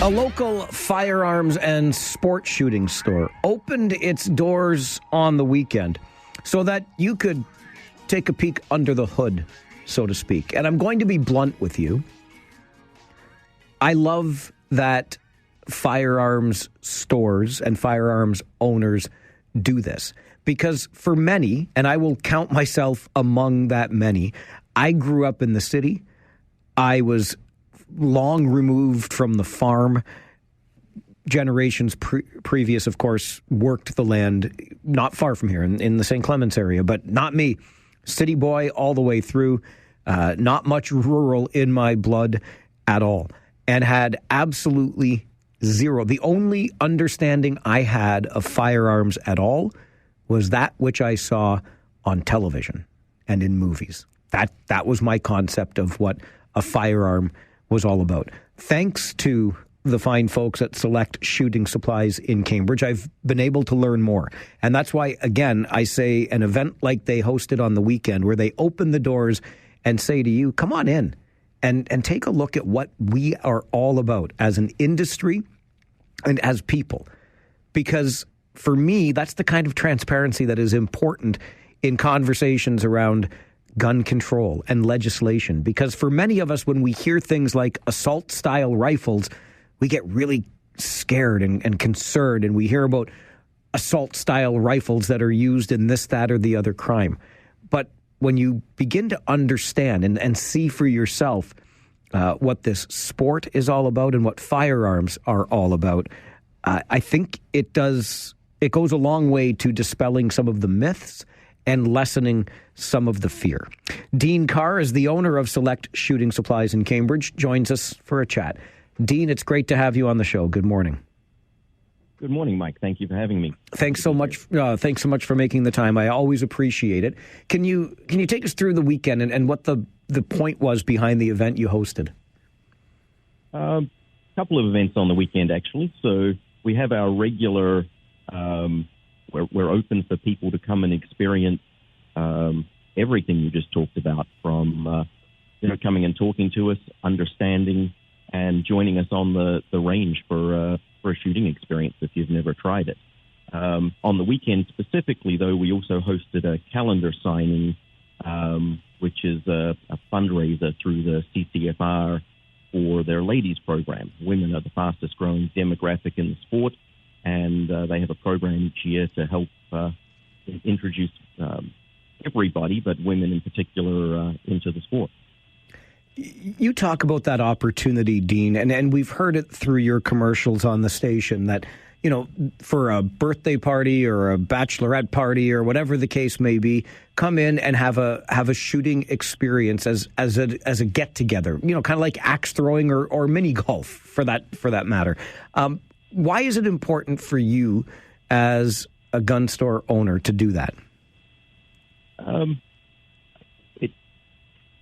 A local firearms and sports shooting store opened its doors on the weekend so that you could take a peek under the hood, so to speak. And I'm going to be blunt with you. I love that firearms stores and firearms owners do this because for many, and I will count myself among that many, I grew up in the city. I was long removed from the farm. Generations previous, of course, worked the land not far from here in the St. Clements area, but not me. City boy all the way through, not much rural in my blood at all, and had absolutely zero. The only understanding I had of firearms at all was that which I saw on television and in movies. That was my concept of what a firearm was all about. Thanks to the fine folks at Select Shooting Supplies in Cambridge, I've been able to learn more. And that's why, again, I say an event like they hosted on the weekend where they open the doors and say to you, come on in and take a look at what we are all about as an industry and as people. Because for me, that's the kind of transparency that is important in conversations around gun control and legislation. Because for many of us, when we hear things like assault-style rifles, we get really scared and concerned, and we hear about assault-style rifles that are used in this, that, or the other crime. But when you begin to understand and see for yourself what this sport is all about and what firearms are all about, I think it goes a long way to dispelling some of the myths and lessening some of the fear. Dean Carr is the owner of Select Shooting Supplies in Cambridge, joins us for a chat. Dean, it's great to have you on the show. Good morning. Good morning, Mike. Thank you for having me. Thanks so much. Thanks so much for making the time. I always appreciate it. Can you take us through the weekend and what the point was behind the event you hosted? A couple of events on the weekend, actually. So we have our regular, we're open for people to come and experience everything you just talked about, from coming and talking to us, understanding, and joining us on the range for a shooting experience if you've never tried it. On the weekend specifically, though, we also hosted a calendar signing, which is a fundraiser through the CCFR for their ladies program. Women are the fastest growing demographic in the sport, and they have a program each year to help introduce everybody, but women in particular, into the sport. You talk about that opportunity, Dean, and we've heard it through your commercials on the station that, for a birthday party or a bachelorette party or whatever the case may be, come in and have a shooting experience as a get together, kind of like axe throwing or mini golf for that matter. Why is it important for you as a gun store owner to do that?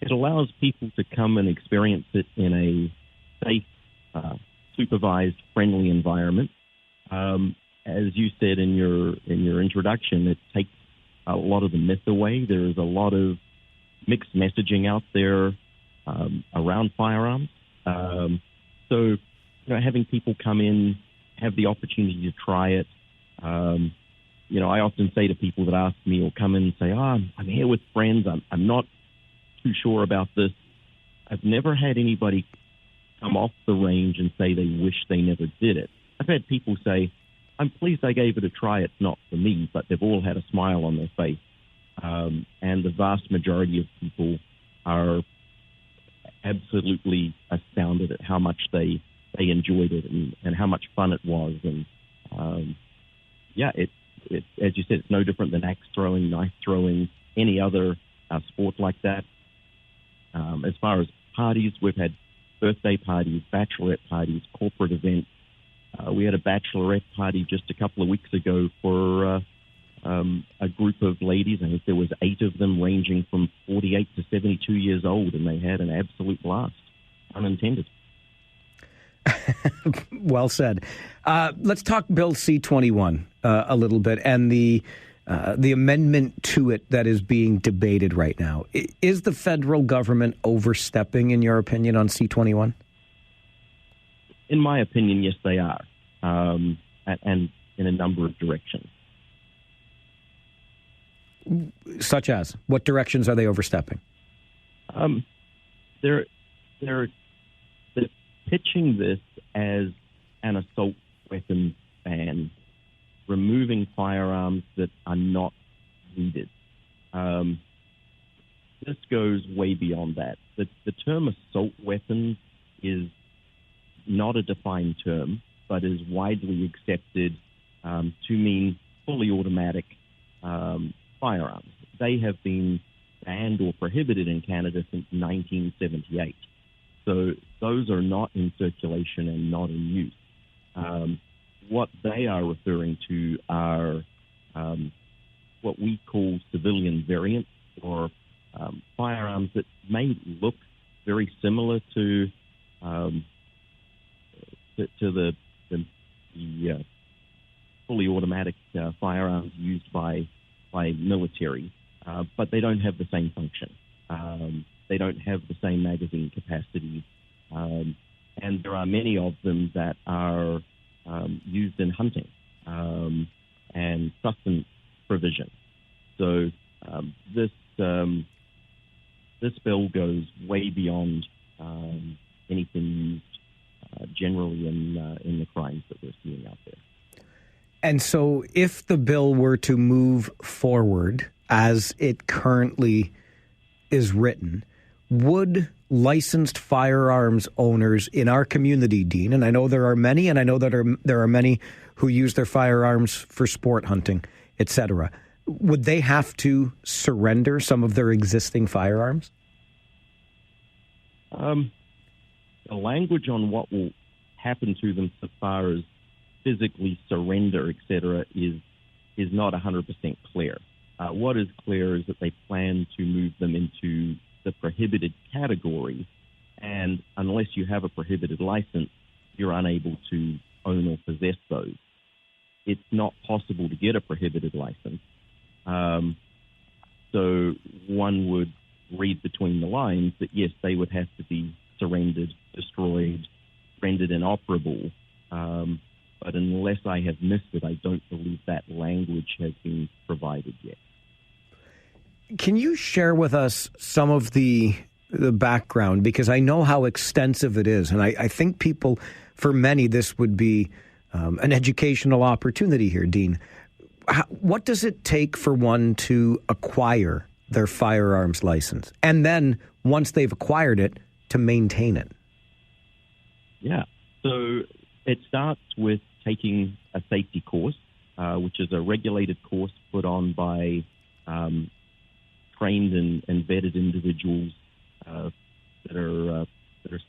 It allows people to come and experience it in a safe, supervised, friendly environment. As you said in your introduction, it takes a lot of the myth away. There is a lot of mixed messaging out there around firearms. So, having people come in, have the opportunity to try it. I often say to people that ask me or come in and say, I'm here with friends. I'm not too sure about this. I've never had anybody come off the range and say they wish they never did it. I've had people say, I'm pleased I gave it a try. It's not for me, but they've all had a smile on their face. And the vast majority of people are absolutely astounded at how much they enjoyed it and how much fun it was. And it, as you said, it's no different than axe throwing, knife throwing, any other sport like that. As far as parties, we've had birthday parties, bachelorette parties, corporate events. We had a bachelorette party just a couple of weeks ago for a group of ladies. I think there was 8 of them, ranging from 48 to 72 years old, and they had an absolute blast, unintended. Well said. Let's talk Bill C-21 a little bit and the amendment to it that is being debated right now. Is the federal government overstepping, in your opinion, on C-21? In my opinion, yes, they are, and in a number of directions. Such as? What directions are they overstepping? They're pitching this as an assault weapons ban, removing firearms that are not needed. This goes way beyond that. The term assault weapons is not a defined term, but is widely accepted to mean fully automatic firearms. They have been banned or prohibited in Canada since 1978. So those are not in circulation and not in use. What they are referring to are what we call civilian variants, or firearms that may look very similar to the fully automatic firearms used by military, but they don't have the same function. They don't have the same magazine capacity, and there are many of them that are used in hunting and sustenance provision. So this bill goes way beyond anything used generally in the crimes that we're seeing out there. And so if the bill were to move forward as it currently is written, would licensed firearms owners in our community, Dean, and I know there are many, and I know that there are many who use their firearms for sport hunting, etc., would they have to surrender some of their existing firearms? The language on what will happen to them so far as physically surrender, etc., is not 100% clear. What is clear is that they plan to move them into the prohibited category, and unless you have a prohibited license, you're unable to own or possess those. It's not possible to get a prohibited license. So one would read between the lines that, yes, they would have to be surrendered, destroyed, rendered inoperable. But unless I have missed it, I don't believe that language has been provided yet. Can you share with us some of the background? Because I know how extensive it is. And I think people, for many, this would be an educational opportunity here, Dean. What does it take for one to acquire their firearms license? And then, once they've acquired it, to maintain it? Yeah. So it starts with taking a safety course, which is a regulated course put on by trained and vetted individuals that are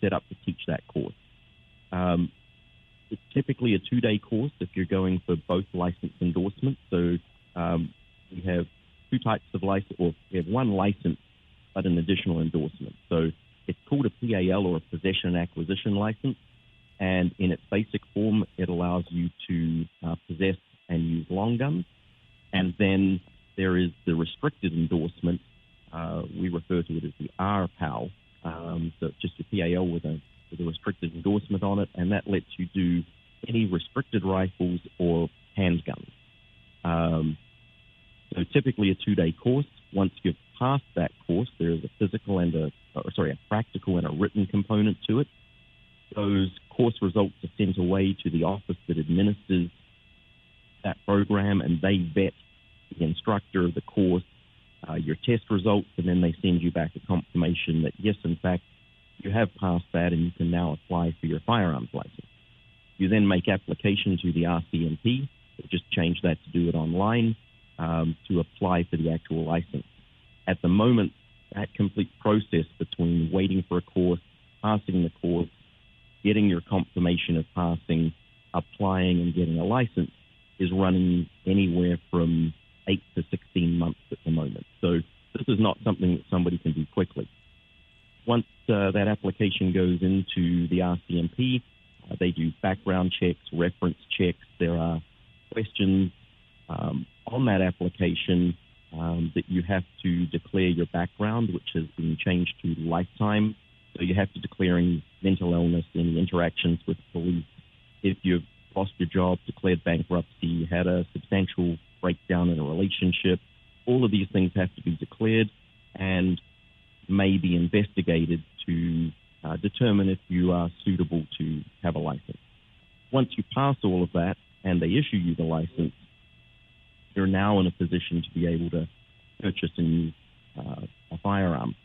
set up to teach that course. It's typically a 2-day course if you're going for both license endorsements. So we have two types of license, or we have one license, but an additional endorsement. So it's called a PAL, or a possession and acquisition license. And in its basic form, it allows you to possess and use long guns. And then there is the restricted endorsement. We refer to it as the RPAL. So it's just a PAL with a restricted endorsement on it, and that lets you do any restricted rifles or handguns. So typically a 2-day course. Once you've passed that course, there is a practical and a written component to it. Those course results are sent away to the office that administers that program, and they vet the instructor of the course, your test results, and then they send you back a confirmation that, yes, in fact, you have passed that and you can now apply for your firearms license. You then make application to the RCMP. They just change that to do it online to apply for the actual license. At the moment, that complete process between waiting for a course, passing the course, getting your confirmation of passing, applying and getting a license is running anywhere from 8 to 16 months at the moment. So this is not something that somebody can do quickly. Once that application goes into the RCMP, they do background checks, reference checks. There are questions on that application that you have to declare your background, which has been changed to lifetime. So you have to declare any mental illness, any interactions with police. If you've lost your job, declared bankruptcy, had a substantial breakdown in a relationship, all of these things have to be declared and may be investigated to determine if you are suitable to have a license. Once you pass all of that and they issue you the license, you're now in a position to be able to purchase and use a firearm.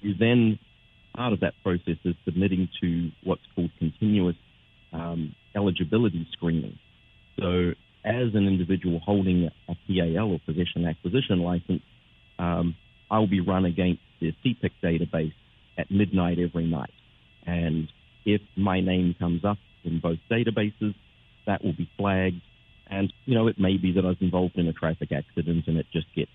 You then, part of that process is submitting to what's called continuous eligibility screening. So as an individual holding a PAL or possession acquisition license, I'll be run against the CPIC database at midnight every night. And if my name comes up in both databases, that will be flagged. And, it may be that I was involved in a traffic accident and it just gets,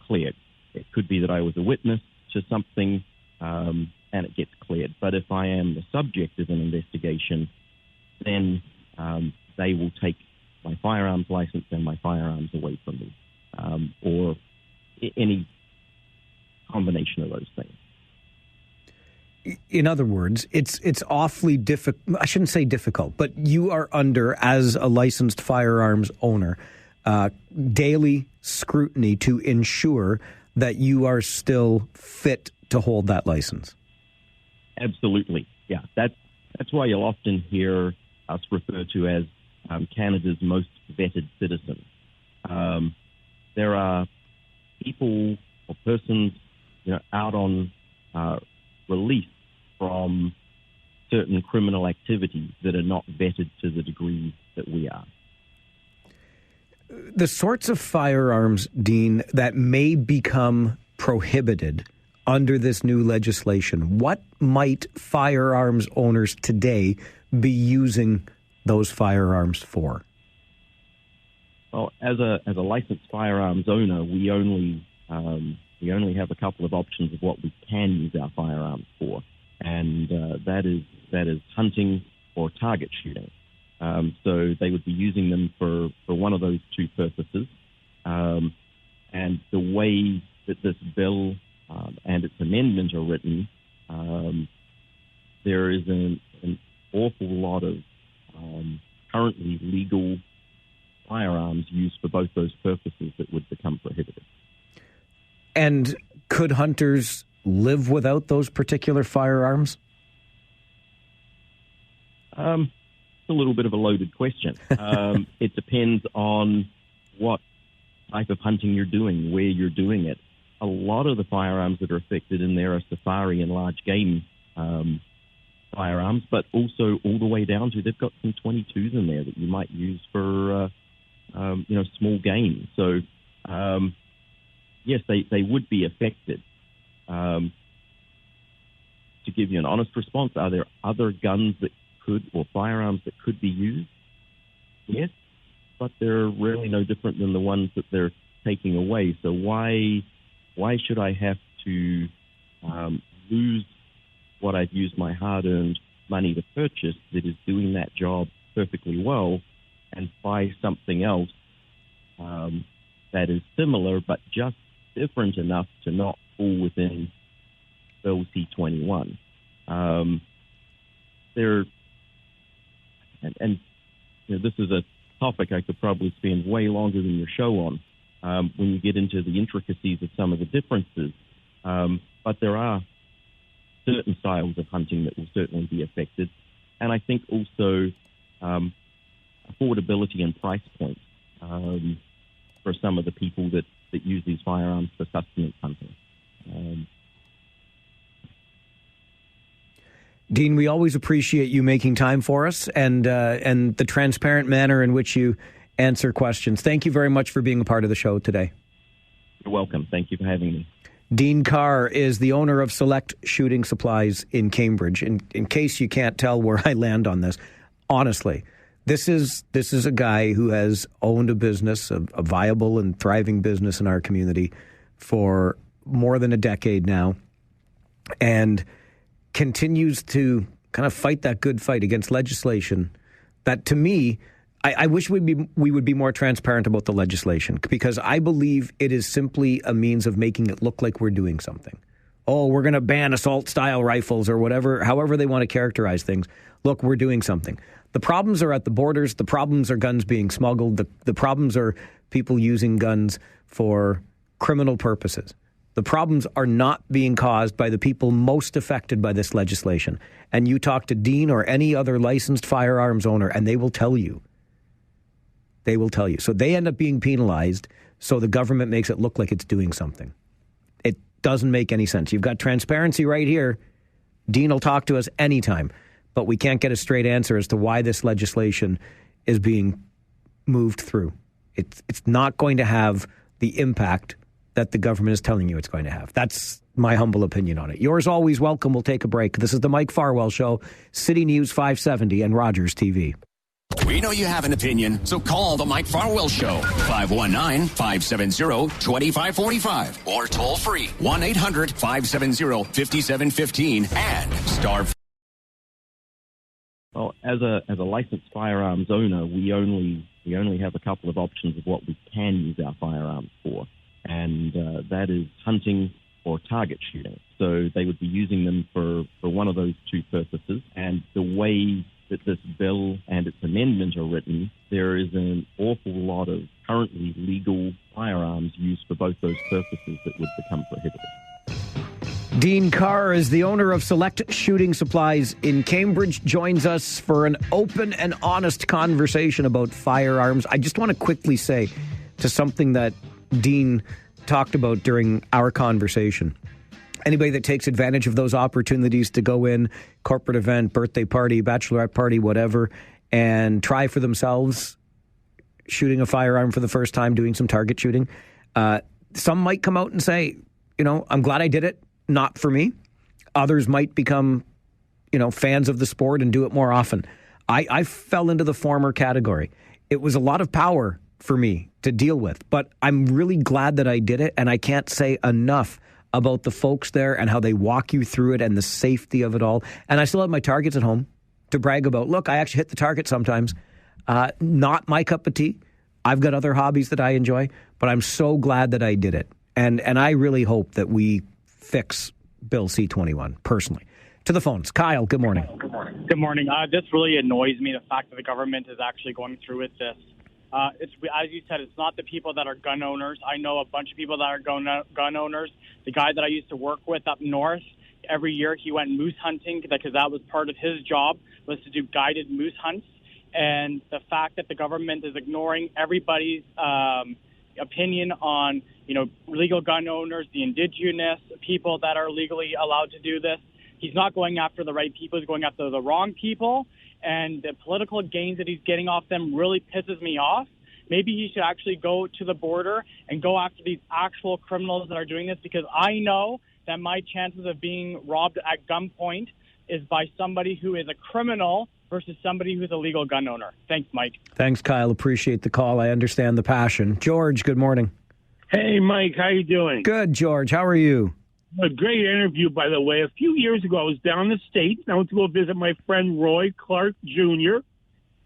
cleared. It could be that I was a witness to something and it gets cleared. But if I am the subject of an investigation, then they will take my firearms license and my firearms away from me, or any combination of those things. In other words, it's awfully difficult. I shouldn't say difficult, but you are under, as a licensed firearms owner, daily scrutiny to ensure that you are still fit to hold that license. Absolutely, yeah. That's why you'll often hear us referred to as Canada's most vetted citizen. There are people or persons, out on release from certain criminal activities that are not vetted to the degree that we are. The sorts of firearms, Dean, that may become prohibited under this new legislation, what might firearms owners today be using those firearms for? Well, as a licensed firearms owner, we only have a couple of options of what we can use our firearms for, and that is hunting or target shooting. So they would be using them for one of those two purposes. And the way that this bill and its amendment are written, there is an awful lot of currently legal firearms used for both those purposes that would become prohibited. And could hunters live without those particular firearms? It's a little bit of a loaded question. It depends on what type of hunting you're doing, where you're doing it. A lot of the firearms that are affected in there are safari and large game firearms, but also all the way down to, they've got some 22s in there that you might use for, small game. So, yes, they would be affected. To give you an honest response, are there other guns that could, or firearms that could be used? Yes, but they're really no different than the ones that they're taking away. So why should I have to lose what I've used my hard-earned money to purchase that is doing that job perfectly well and buy something else that is similar but just different enough to not fall within Bill C-21? This is a topic I could probably spend way longer than your show on when you get into the intricacies of some of the differences. But there are certain styles of hunting that will certainly be affected. And I think also affordability and price points for some of the people that use these firearms for sustenance hunting. Dean, we always appreciate you making time for us and the transparent manner in which you answer questions. Thank you very much for being a part of the show today. You're welcome. Thank you for having me. Dean Carr is the owner of Select Shooting Supplies in Cambridge. In case you can't tell where I land on this, honestly, this is a guy who has owned a business, a viable and thriving business in our community for more than a decade now, and continues to kind of fight that good fight against legislation that, to me, I wish we would be more transparent about the legislation, because I believe it is simply a means of making it look like we're doing something, oh, we're going to ban assault-style rifles or whatever, however they want to characterize things. Look, we're doing something. The problems are at the borders. The problems are guns being smuggled. The problems are people using guns for criminal purposes. The problems are not being caused by the people most affected by this legislation. And you talk to Dean or any other licensed firearms owner, and they will tell you. They will tell you. So they end up being penalized, so the government makes it look like it's doing something. It doesn't make any sense. You've got transparency right here. Dean will talk to us anytime, but we can't get a straight answer as to why this legislation is being moved through. It's not going to have the impact that the government is telling you it's going to have. That's my humble opinion on it. Yours always welcome. We'll take a break. This is the Mike Farwell Show, City News 570 and Rogers TV. We know you have an opinion, so call the Mike Farwell Show, 519-570-2545, or toll free, 1-800-570-5715, and star. Well, as a licensed firearms owner, we only have a couple of options of what we can use our firearms for, and that is hunting or target shooting. So they would be using them for one of those two purposes, and the way that this bill and its amendment are written, there is an awful lot of currently legal firearms used for both those purposes that would become prohibited. Dean Carr is the owner of Select Shooting Supplies in Cambridge, joins us for an open and honest conversation about firearms. I just want to quickly say to something that Dean talked about during our conversation. Anybody that takes advantage of those opportunities to go in, corporate event, birthday party, bachelorette party, whatever, and try for themselves shooting a firearm for the first time, doing some target shooting, some might come out and say, I'm glad I did it, not for me. Others might become, fans of the sport and do it more often. I fell into the former category. It was a lot of power for me to deal with, but I'm really glad that I did it, and I can't say enough about the folks there and how they walk you through it and the safety of it all. And I still have my targets at home to brag about. Look, I actually hit the target sometimes. Not my cup of tea. I've got other hobbies that I enjoy, but I'm so glad that I did it. And I really hope that we fix Bill C-21, personally. To the phones. Kyle, good morning. Good morning. This really annoys me, the fact that the government is actually going through with this. It's, as you said, it's not the people that are gun owners. I know a bunch of people that are gun owners. The guy that I used to work with up north, every year he went moose hunting because that was part of his job, was to do guided moose hunts. And the fact that the government is ignoring everybody's opinion on, legal gun owners, the indigenous people that are legally allowed to do this, he's not going after the right people. He's going after the wrong people. And the political gains that he's getting off them really pisses me off. Maybe he should actually go to the border and go after these actual criminals that are doing this, because I know that my chances of being robbed at gunpoint is by somebody who is a criminal versus somebody who's a legal gun owner. Thanks, Mike. Thanks, Kyle. Appreciate the call. I understand the passion. George, good morning. Hey, Mike. How you doing? Good, George. How are you? A great interview, by the way. A few years ago, I was down in the States. I went to go visit my friend Roy Clark Jr.,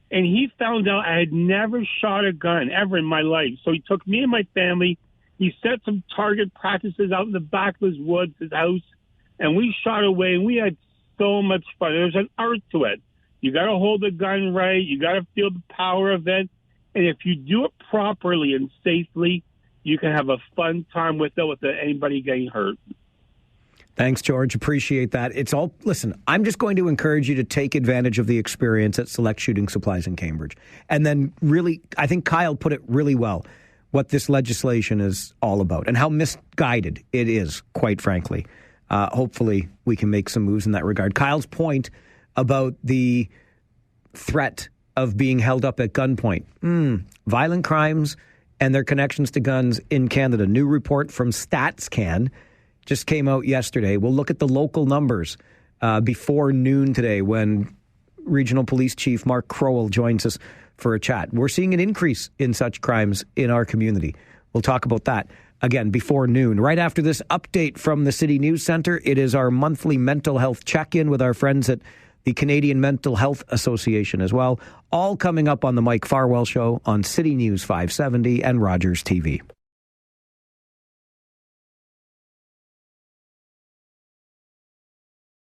and he found out I had never shot a gun ever in my life. So he took me and my family. He set some target practices out in the back of his woods, his house, and we shot away, and we had so much fun. There's an art to it. You got to hold the gun right. You got to feel the power of it. And if you do it properly and safely, you can have a fun time with it without anybody getting hurt. Thanks, George. Appreciate that. Listen, I'm just going to encourage you to take advantage of the experience at Select Shooting Supplies in Cambridge. And then really, I think Kyle put it really well, what this legislation is all about and how misguided it is, quite frankly. Hopefully we can make some moves in that regard. Kyle's point about the threat of being held up at gunpoint. Violent crimes and their connections to guns in Canada. New report from StatsCan just came out yesterday. We'll look at the local numbers before noon today when Regional Police Chief Mark Crowell joins us for a chat. We're seeing an increase in such crimes in our community. We'll talk about that again before noon. Right after this update from the City News Centre, it is our monthly mental health check-in with our friends at the Canadian Mental Health Association as well. All coming up on the Mike Farwell Show on City News 570 and Rogers TV.